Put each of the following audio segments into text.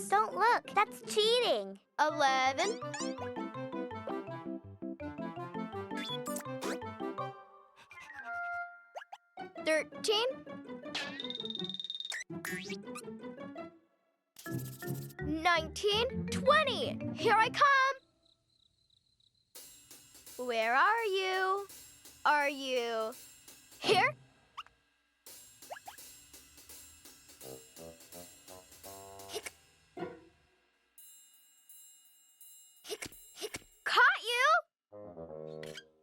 Don't look. That's cheating. 11. 13. 19. 20. Here I come. Where are you? Are you here? Caught you!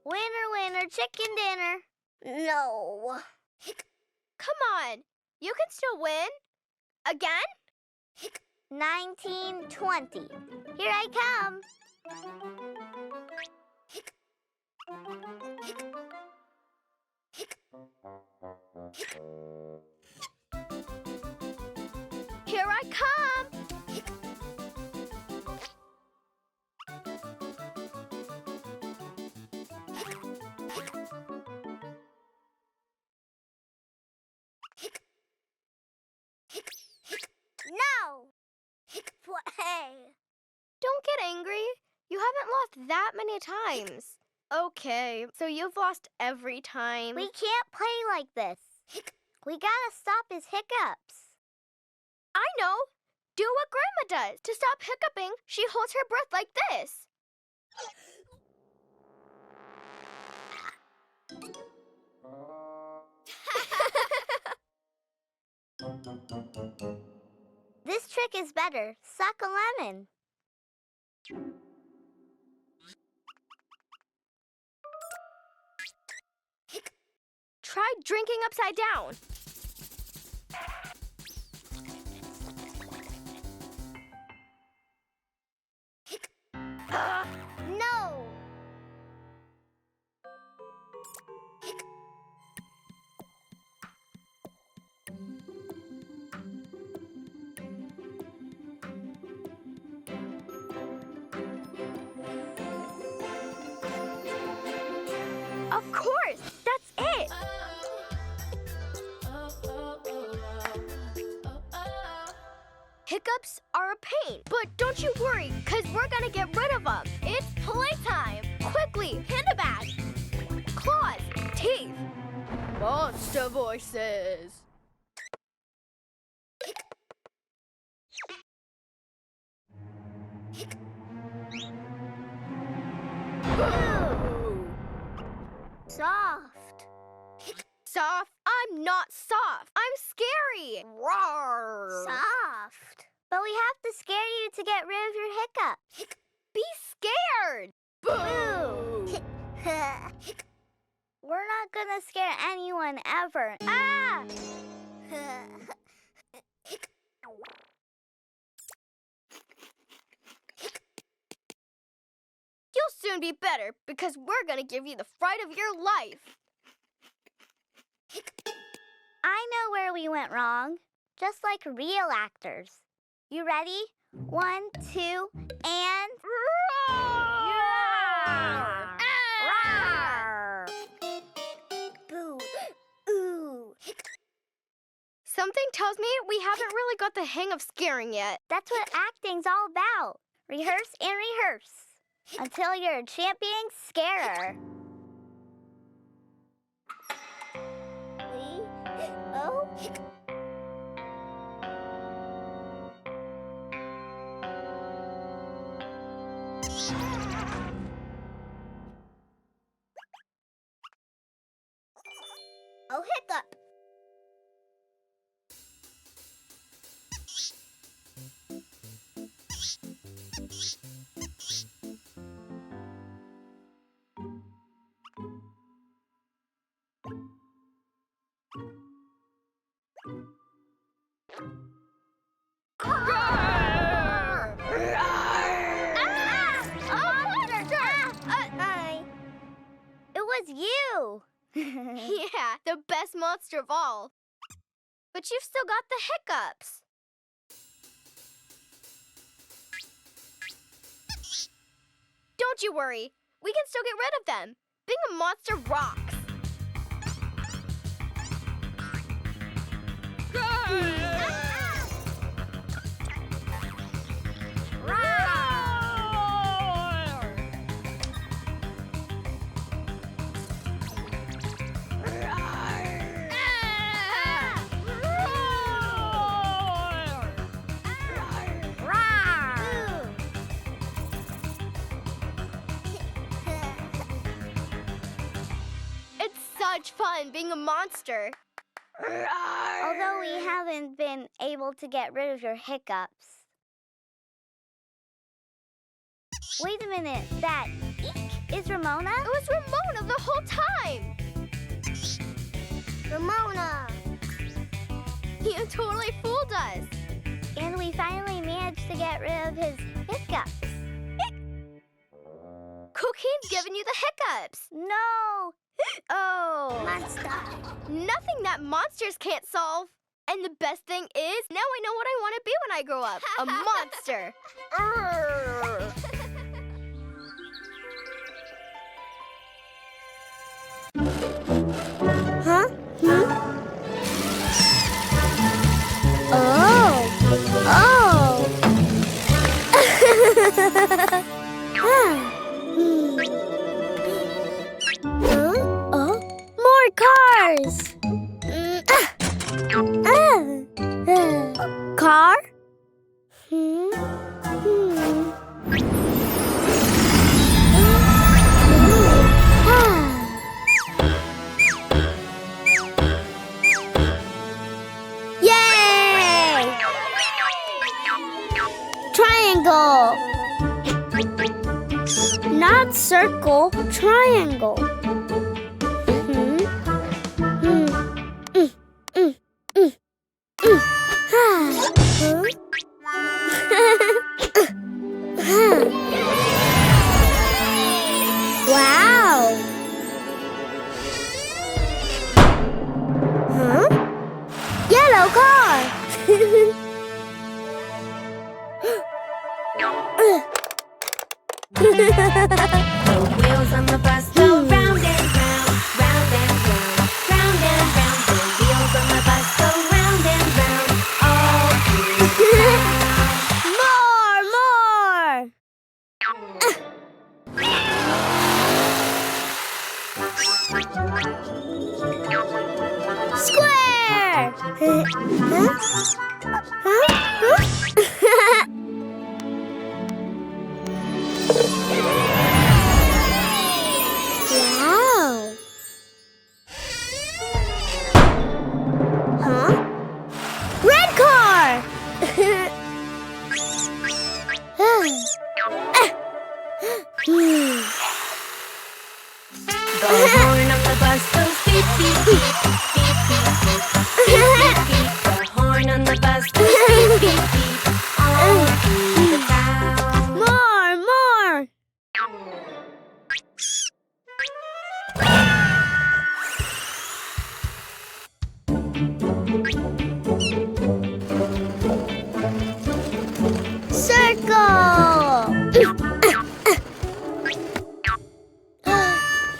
Winner, winner, chicken dinner. No. Come on. You can still win. Again? 1920. Here I come. Here I come. No. Play. Don't get angry. You haven't lost that many times. Okay, so you've lost every time. We can't play like this. We gotta stop his hiccups. I know. Do what Grandma does. To stop hiccuping, she holds her breath like this. This trick is better. Suck a lemon. Try drinking upside down. No. Of course, that's it. Hiccups are a pain, but don't you worry, because we're going to get rid of them. It's playtime. Quickly, panda bag. Claws, teeth, monster voices. Boo! Soft. Soft? I'm not soft. I'm scary. Roar. Soft. But we have to scare you to get rid of your hiccup. Be scared. Boo! We're not gonna scare anyone ever. Ah! You'll soon be better because we're going to give you the fright of your life. I know where we went wrong, just like real actors. You ready? 1, 2, and... Roar! Roar! Boo! Ooh! Something tells me we haven't really got the hang of scaring yet. That's what acting's all about. Rehearse and rehearse until you're a champion scarer. Oh. Oh, hiccup. It was you. Yeah, the best monster of all. But you've still got the hiccups. Don't you worry. We can still get rid of them. Being a monster rocks. much fun being a monster. Although we haven't been able to get rid of your hiccups. Wait a minute, that eek is Ramona? It was Ramona the whole time. Ramona! You totally fooled us. And we finally managed to get rid of his hiccups. Cuquin's giving you the hiccups. No! Oh. Monster! Nothing that monsters can't solve. And the best thing is, now I know what I want to be when I grow up. A monster. Huh? Oh! Oh! More cars! Car? Yay! Triangle! Not circle, triangle. Wow! Huh? Yellow car! The wheels on the bus go round and round, round and round, round and round. The wheels on the bus go round and round, all through the town. More! Square! Wow! Huh? Red car! The horn of the bus goes beep, beep, beep, beep, beep, beep, beep, beep. The horn on the bus goes beep, beep, beep, all through the town. More! Circle!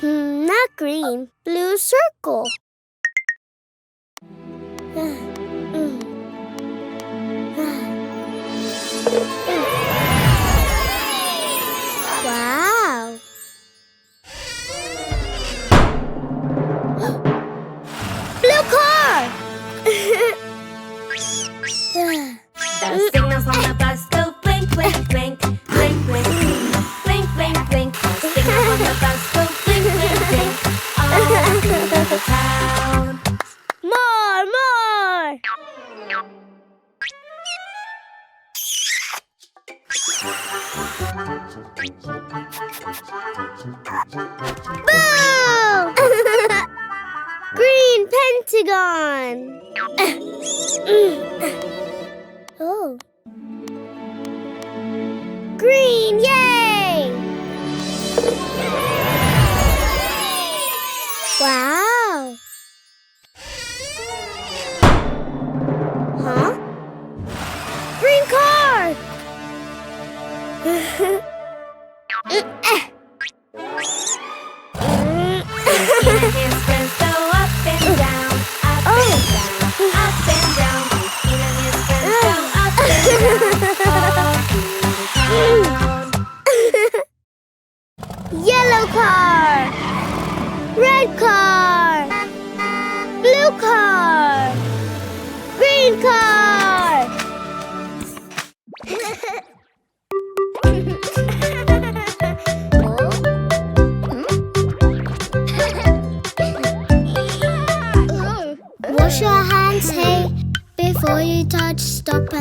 Not green, blue circle. Wow! Blue car! The signals on the bus go blink, blink, blink, blink, blink, blink, blink, blink. The signals on the bus go blink, blink, blink, all through the town. More! Boom! Green pentagon! Oh. Green, yay! Wow! Huh? Green car! His friends go up and down, up and down, up and down. Christina and his friends go up and down, all through the town. Yellow car! Red car! Blue car! Green car!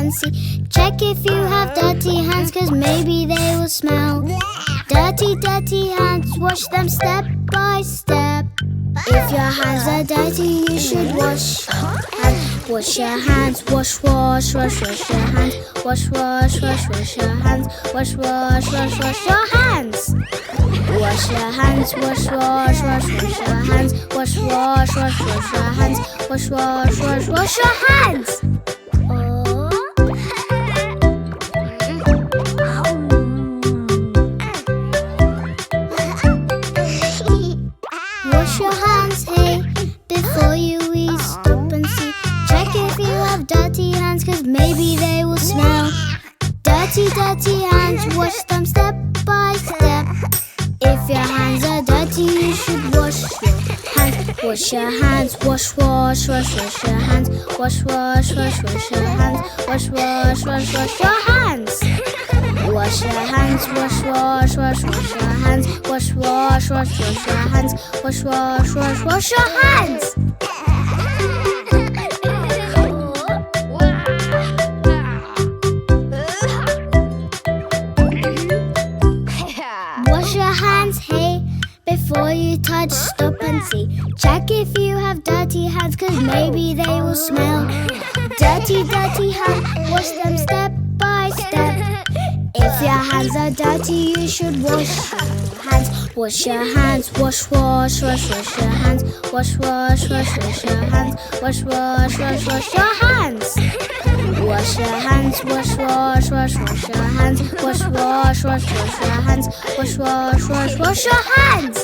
and see. Check if you have dirty hands, 'cause maybe they will smell. Dirty, dirty hands, wash them step by step. If your hands are dirty, you should wash. Wash your hands, wash, wash, wash, wash your hands. Wash, wash, wash, wash your hands. Wash, wash, wash, wash your hands. Wash your hands, wash, wash, wash, wash your hands. Wash, wash, wash, wash your hands. Wash, wash, wash, wash your hands. Wash your hands, hey, before you eat, stop and see. Check if you have dirty hands, 'cause maybe they will smell. Dirty, dirty hands, wash them step by step. If your hands are dirty, you should wash your hands. Wash your hands, wash, wash, wash, wash your hands. Wash, wash, wash, wash your hands. Wash, wash, wash, wash your hands. Wash your hands, wash, wash, wash, wash your hands. Wash, wash, wash, wash your hands. Wash, wash, wash, wash your hands. Wash your hands, hey, before you touch, stop and see. Check if you have dirty hands, 'cause maybe they will smell. Dirty, dirty hands, wash them step by step. If your hands are dirty, you should wash your hands. Wash your hands, wash, wash, wash, wash your hands. Wash, wash, wash, wash your hands. Wash, wash, wash, wash your hands. Wash your hands, wash, wash, wash, wash your hands. Wash, wash, wash, wash your hands. Wash, wash, wash, wash your hands.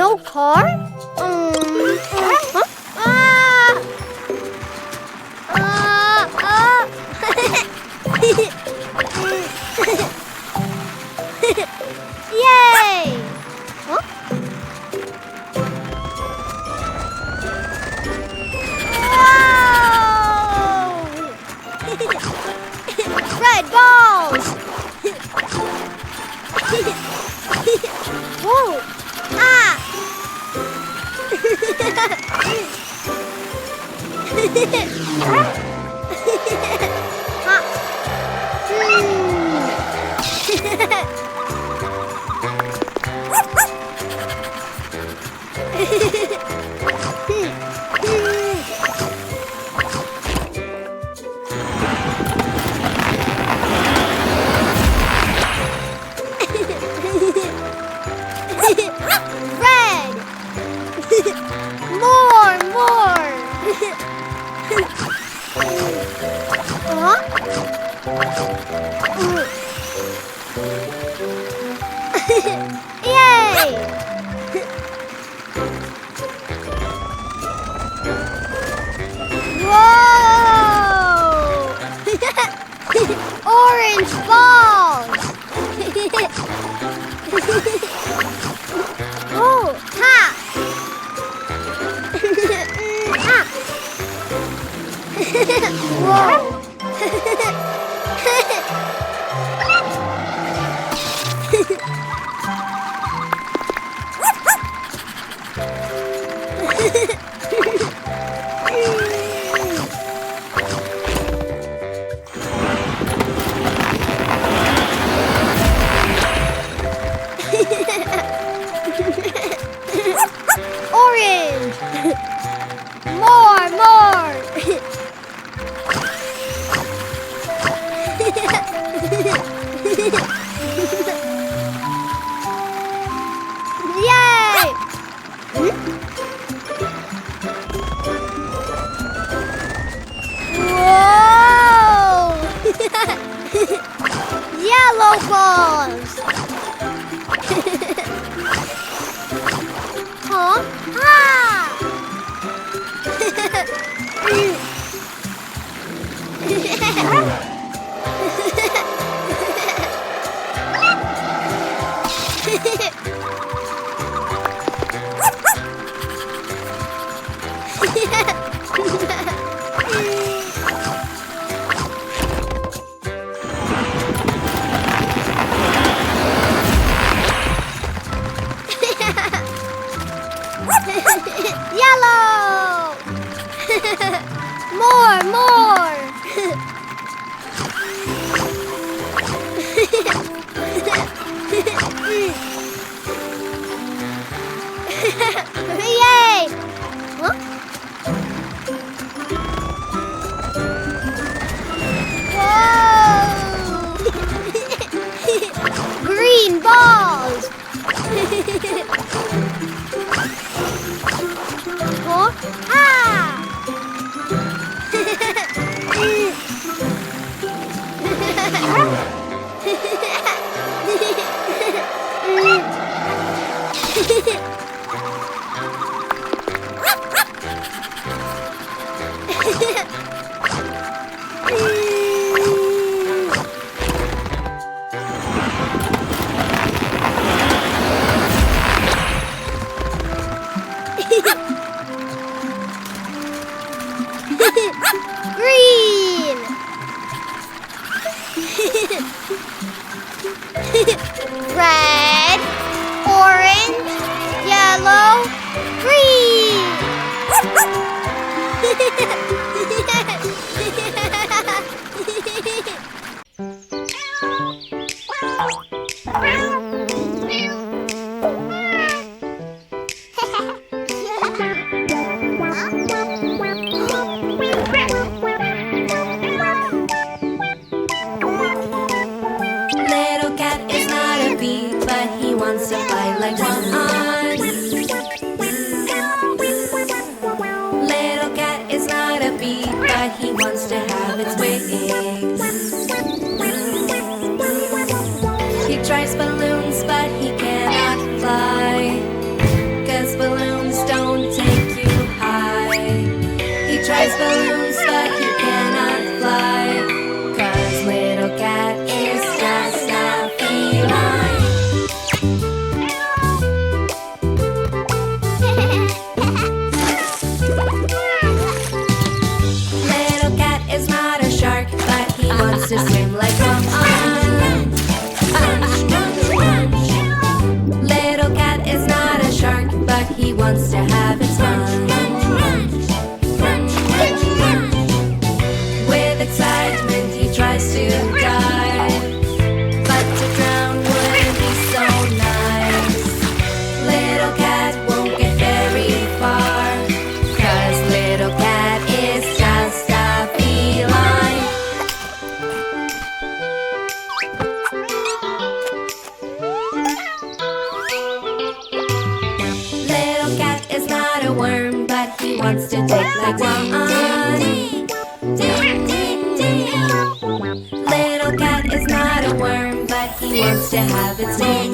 no car? Huh? Ah! Yay! Huh? Whoa! Red balls! Whoa! Ah! Red! More! Huh? Yay! Whoa! Orange balls! Oh, ha! Ah. Whoa! Orange! More! Yay! Whoa! Yellow balls! Huh? Ah! Yellow! More! Yay! Huh? Whoa! Green balls! Huh? Ah! Green! Red, orange, yellow, green! Little cat is not a bee, but he wants to fly like one. Little cat is not a bee, but he wants to have its wings. He tries balloons, but he cannot fly, 'cause swim like one. Little cat is not a shark, but he wants to have its fun. With excitement he tries to dive, but to drown wouldn't be so nice. Little cat won't get very far, 'cause little cat is just a feline. Little cat is not a worm, but he wants to take like one. Little cat is not a worm, but he wants to have its name.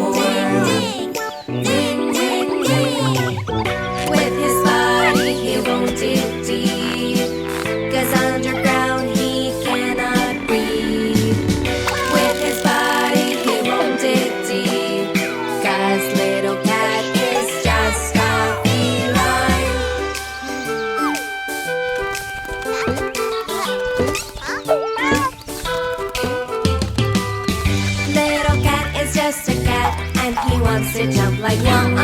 With his body he won't dig deep, 'cause underground he cannot breathe. With his body he won't dig deep, 'cause little cat is just a feline. Little cat is just a cat, and he wants to jump like one.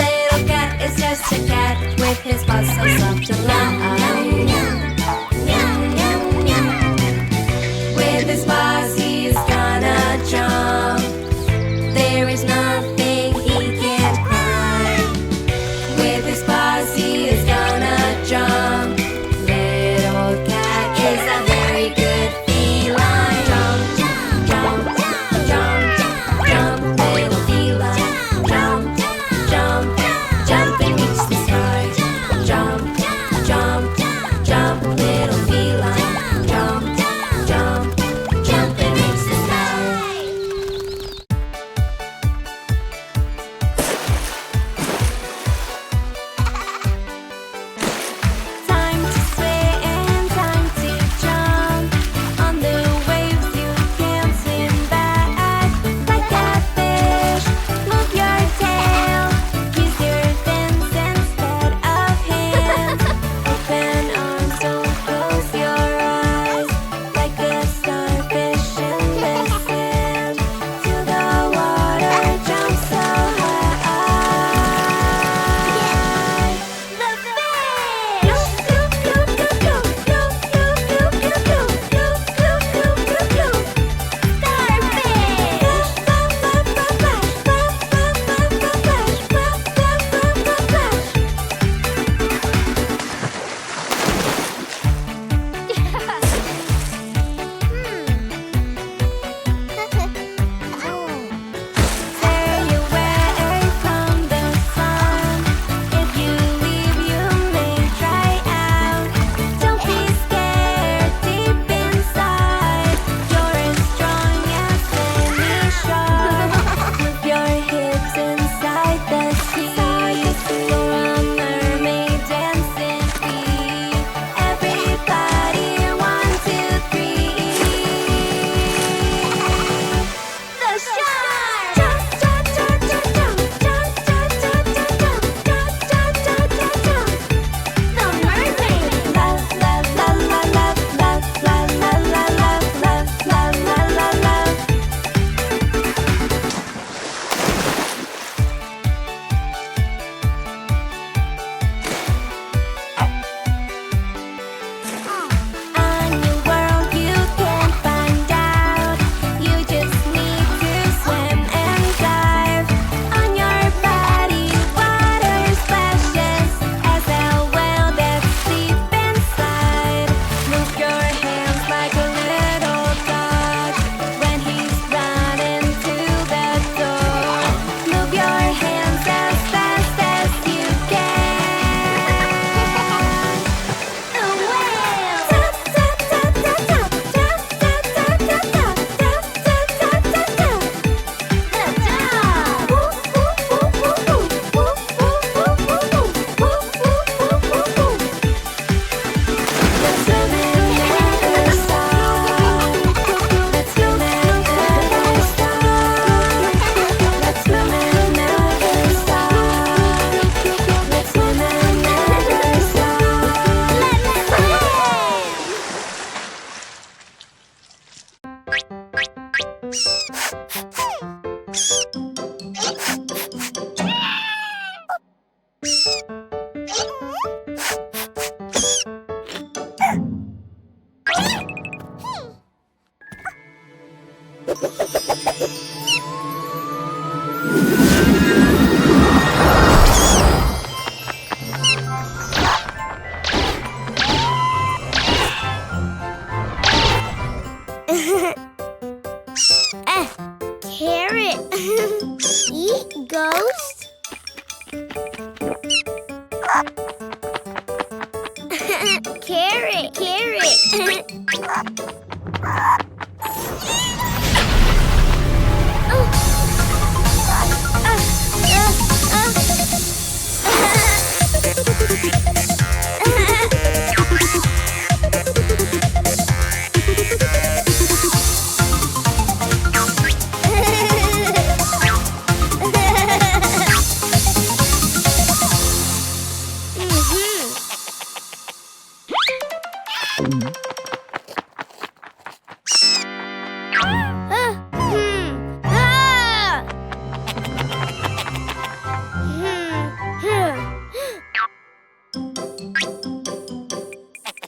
Little cat is just a cat with his paws so soft and light. With his paws he's gonna jump. There is nothing he can't climb. With his paws he is gonna jump. Little cat is a very good feline. Jump, jump, jump, jump,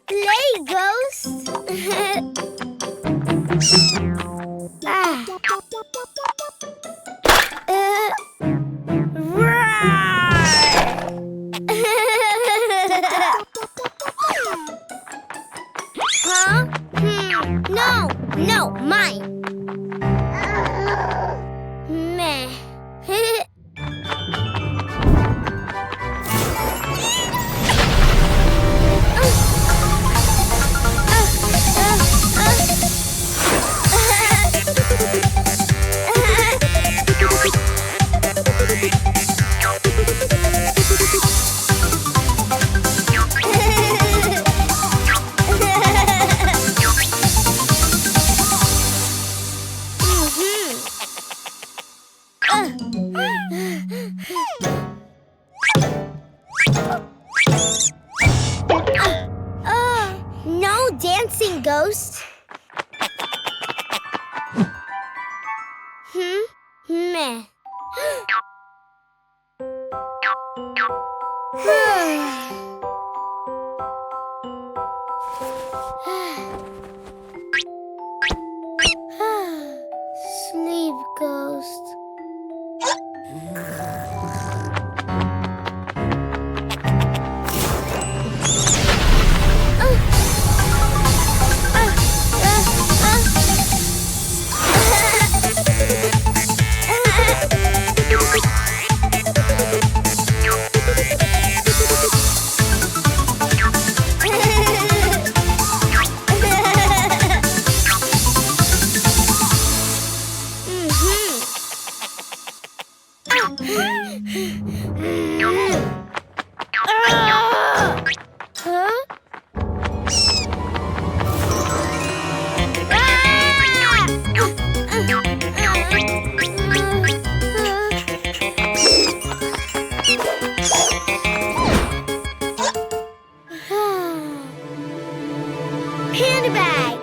Play, Ghost. Huh? No, no, mine. Meh. No dancing, Ghost. Meh. Sleep, Ghost. Panda bag.